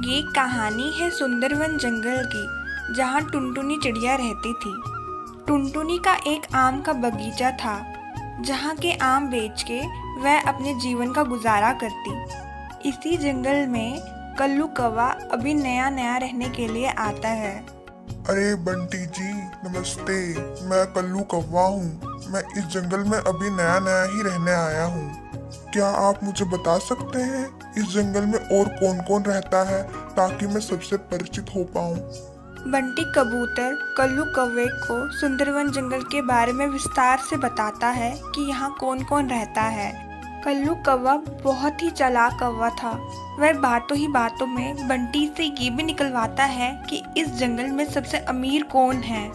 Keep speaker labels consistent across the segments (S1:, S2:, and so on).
S1: ये कहानी है सुंदरवन जंगल की, जहाँ टुनटुनी चिड़िया रहती थी। टुनटुनी का एक आम का बगीचा था, जहाँ के आम बेच के वह अपने जीवन का गुजारा करती। इसी जंगल में कल्लू कौवा अभी नया नया रहने के लिए आता है।
S2: अरे बंटी जी नमस्ते, मैं कल्लू कौवा हूँ। मैं इस जंगल में अभी नया नया ही रहने आया हूँ। क्या आप मुझे बता सकते हैं इस जंगल में और कौन कौन रहता है, ताकि मैं सबसे परिचित हो पाऊँ?
S1: बंटी कबूतर कल्लू कौवे को सुंदरवन जंगल के बारे में विस्तार से बताता है कि यहाँ कौन कौन रहता है। कल्लू कौवा बहुत ही चालाक कौवा था। वह बातों ही बातों में बंटी से ये भी निकलवाता है कि इस जंगल में सबसे अमीर कौन है।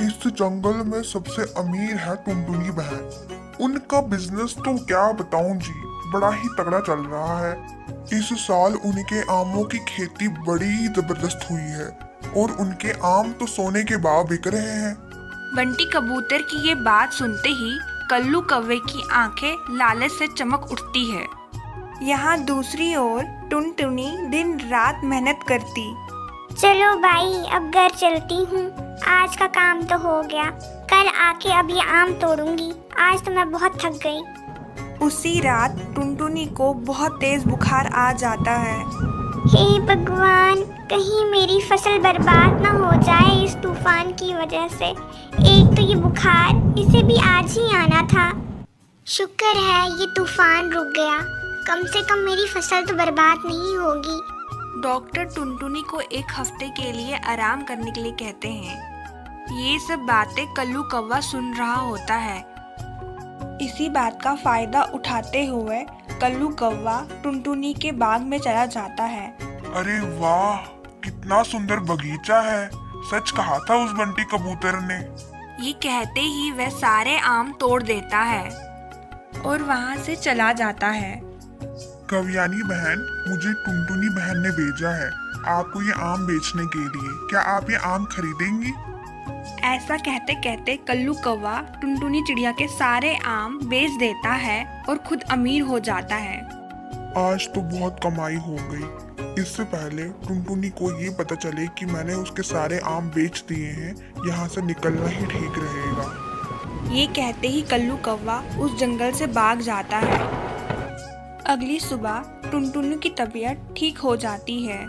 S2: इस जंगल में सबसे अमीर है टुनटुनी बहन। उनका बिजनेस तो क्या बताऊं जी, बड़ा ही तगड़ा चल रहा है। इस साल उनके आमों की खेती बड़ी जबरदस्त हुई है और उनके आम तो सोने के भाव बिक रहे हैं।
S1: बंटी कबूतर की ये बात सुनते ही कल्लू कौवे की आंखें लालच से चमक उठती है। यहाँ दूसरी ओर टुनटुनी दिन रात मेहनत करती।
S3: चलो भाई अब घर चलती हूँ, आज का काम तो हो गया, कल आके अब ये आम तोड़ूंगी, आज तो मैं बहुत थक गई।
S1: उसी रात टुनटुनी को बहुत तेज बुखार आ जाता है।
S3: हे भगवान, कहीं मेरी फसल बर्बाद ना हो जाए इस तूफान की वजह से। एक तो ये बुखार, इसे भी आज ही आना था। शुक्र है ये तूफान रुक गया, कम से कम मेरी फसल तो बर्बाद नहीं होगी।
S1: डॉक्टर टुनटुनी को एक हफ्ते के लिए आराम करने के लिए कहते हैं। ये सब बातें कल्लू कौवा सुन रहा होता है। इसी बात का फायदा उठाते हुए कल्लू कौवा टुनटुनी के बाग में चला जाता है।
S2: अरे वाह, कितना सुंदर बगीचा है। सच कहा था उस बंटी कबूतर ने।
S1: ये कहते ही वह सारे आम तोड़ देता है और वहाँ से चला जाता है।
S2: कव्यानी बहन, मुझे टुनटुनी बहन ने भेजा है आपको ये आम बेचने के लिए। क्या आप ये आम खरीदेंगी?
S1: ऐसा कहते कहते कल्लू कौवा टुनटुनी चिड़िया के सारे आम बेच देता है और खुद अमीर हो जाता है।
S2: आज तो बहुत कमाई हो गई। इससे पहले टुनटुनी को ये पता चले कि मैंने उसके सारे आम बेच दिए हैं, यहाँ से निकलना ही ठीक रहेगा।
S1: ये कहते ही कल्लू कौवा उस जंगल से भाग जाता है। अगली सुबह टुनटुनी की तबीयत ठीक हो जाती है।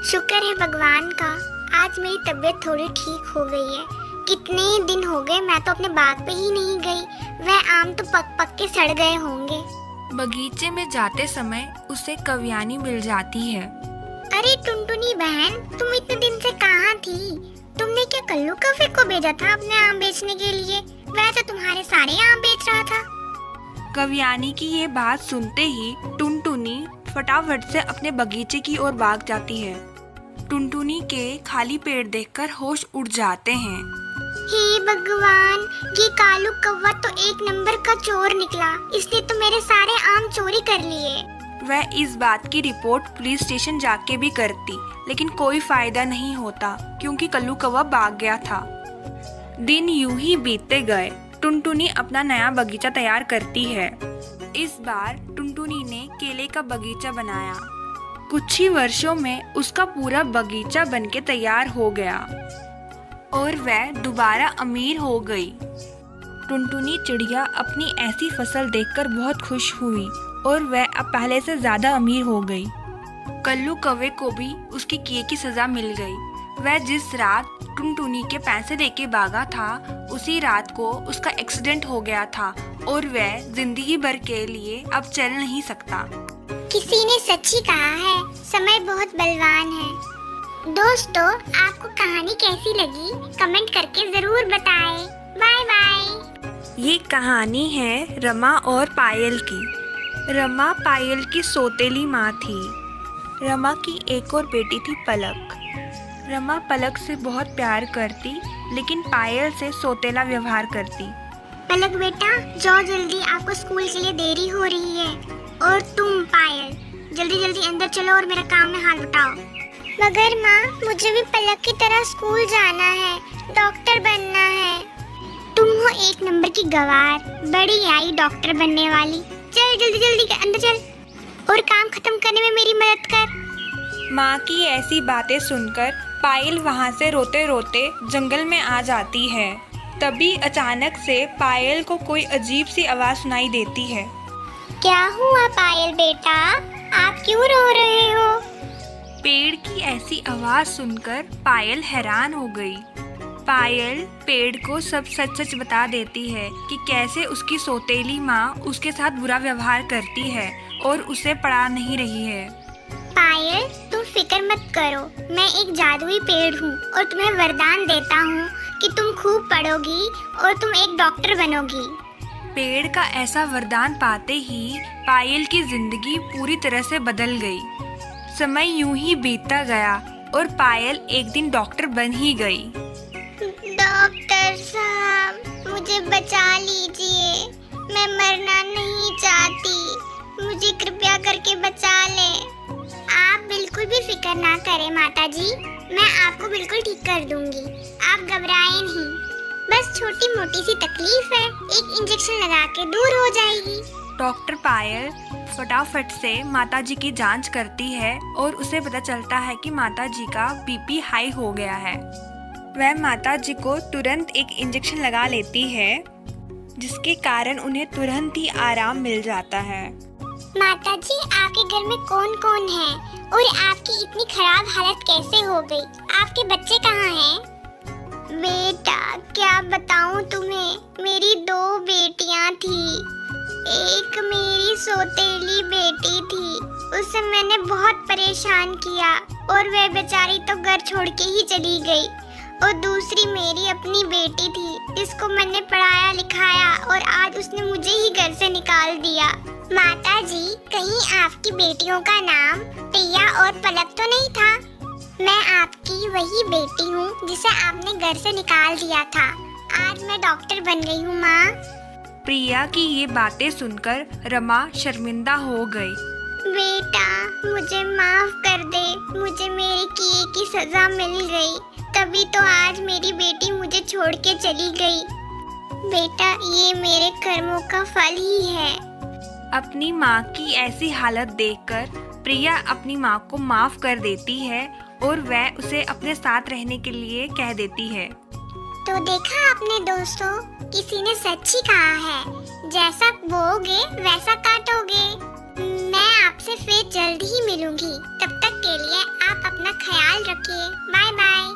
S3: शुक्र है भगवान का, आज मेरी तबीयत थोड़ी ठीक हो गई है। कितने दिन हो गए मैं तो अपने बाग पे ही नहीं गई। वह आम तो पक पक के सड़ गए होंगे।
S1: बगीचे में जाते समय उसे कव्यानी मिल जाती है।
S3: अरे टुनटुनी बहन, तुम इतने दिन से कहाँ थी? तुमने क्या कल्लू कौवे को भेजा था अपने आम बेचने के लिए? वह तो तुम्हारे सारे आम बेच रहा था।
S1: कव्यानी की ये बात सुनते ही टुनटुनी फटाफट से अपने बगीचे की ओर भाग जाती है। टुनटुनी के खाली पेड़ देखकर होश उड़ जाते हैं।
S3: हे भगवान, ये कालू कौवा तो एक नंबर का चोर निकला। इसने तो मेरे सारे आम चोरी कर लिए।
S1: वह इस बात की रिपोर्ट पुलिस स्टेशन जाके भी करती, लेकिन कोई फायदा नहीं होता क्योंकि कल्लू कौवा भाग गया था। दिन यूं ही बीतते गए। टुनटुनी अपना नया बगीचा तैयार करती है। इस बार टुनटुनी ने केले का बगीचा बनाया। कुछ ही वर्षों में उसका पूरा बगीचा बनके तैयार हो गया और वह दोबारा अमीर हो गई। टुनटुनी चिड़िया अपनी ऐसी फसल देखकर बहुत खुश हुई और वह अब पहले से ज्यादा अमीर हो गई। कल्लू कौवे को भी उसके किए की सजा मिल गई। वह जिस रात टुनटुनी के पैसे देके भागा था, उसी रात को उसका एक्सीडेंट हो गया था और वह जिंदगी भर के लिए अब चल नहीं सकता।
S3: किसी ने सच ही कहा है, समय बहुत बलवान है। दोस्तों, आपको कहानी कैसी लगी कमेंट करके जरूर बताएं। Bye bye.
S1: ये कहानी है रमा और पायल की। रमा पायल की सौतेली माँ थी। रमा की एक और बेटी थी पलक। रमा पलक से बहुत प्यार करती, लेकिन पायल से सौतेला व्यवहार करती।
S3: पलक बेटा जाओ जल्दी, आपको स्कूल के लिए देरी हो रही है। और तुम पायल, जल्दी जल्दी अंदर चलो और मेरा काम में हाथ बटाओ। मगर माँ, मुझे भी पलक की तरह स्कूल जाना है, डॉक्टर बनना है। तुम हो एक नंबर की गवार, बड़ी आई डॉक्टर बनने वाली। चल जल्दी जल्दी अंदर चल और काम खत्म करने में मेरी मदद कर।
S1: माँ की ऐसी बातें सुनकर पायल वहाँ से रोते रोते जंगल में आ जाती है। तभी अचानक से पायल को कोई अजीब सी आवाज़ सुनाई देती है।
S3: क्या हुआ पायल बेटा, आप क्यों रो रहे हो?
S1: पेड़ की ऐसी आवाज़ सुनकर पायल हैरान हो गई। पायल पेड़ को सब सच सच बता देती है कि कैसे उसकी सौतेली माँ उसके साथ बुरा व्यवहार करती है और उसे पढ़ा नहीं रही है।
S3: पायल, तुम फिक्र मत करो, मैं एक जादुई पेड़ हूँ और तुम्हें वरदान देता हूँ कि तुम खूब पढ़ोगी और तुम एक डॉक्टर बनोगी।
S1: पेड़ का ऐसा वरदान पाते ही पायल की जिंदगी पूरी तरह से बदल गई। समय यूं ही बीतता गया और पायल एक दिन डॉक्टर बन ही गई।
S3: डॉक्टर साहब, मुझे बचा लीजिए, मैं मरना नहीं चाहती, मुझे कृपया करके बचा लें। आप बिल्कुल भी फिक्र ना करें माता जी, मैं आपको बिल्कुल ठीक कर दूंगी, आप घबराएं नहीं। बस छोटी मोटी सी तकलीफ है, एक इंजेक्शन लगा के दूर हो जाएगी।
S1: डॉक्टर पायल फटाफट से माताजी की जांच करती है और उसे पता चलता है कि माताजी का बीपी हाई हो गया है। वह माताजी को तुरंत एक इंजेक्शन लगा लेती है, जिसके कारण उन्हें तुरंत ही आराम मिल जाता है।
S3: माता जी, आपके घर में कौन कौन है और आपकी इतनी खराब हालत कैसे हो गई? आपके बच्चे कहाँ हैं? बेटा, क्या बताऊं तुम्हें, मेरी 2 बेटियां थी। एक मेरी सौतेली बेटी थी, उसे मैंने बहुत परेशान किया और वह बेचारी तो घर छोड़ के ही चली गई। और दूसरी मेरी अपनी बेटी थी, जिसको मैंने पढ़ाया लिखाया और आज उसने मुझे ही घर से निकाल दिया। माता जी, कहीं आपकी बेटियों का नाम प्रिया और पलक तो नहीं था? मैं आपकी वही बेटी हूँ जिसे आपने घर से निकाल दिया था। आज मैं डॉक्टर बन गई हूँ माँ।
S1: प्रिया की ये बातें सुनकर रमा शर्मिंदा हो गई।
S3: बेटा, मुझे माफ कर दे, मुझे मेरे किए की सजा मिल गई, तभी तो आज मेरी बेटी मुझे छोड़ के चली गई। बेटा, ये मेरे कर्मों का फल ही है।
S1: अपनी माँ की ऐसी हालत देखकर प्रिया अपनी माँ को माफ कर देती है और वह उसे अपने साथ रहने के लिए कह देती है।
S3: तो देखा आपने दोस्तों, किसी ने सच ही कहा है, जैसा बोओगे वैसा काटोगे। मैं आपसे फिर जल्द ही मिलूंगी, तब तक के लिए आप अपना ख्याल रखिए। Bye bye.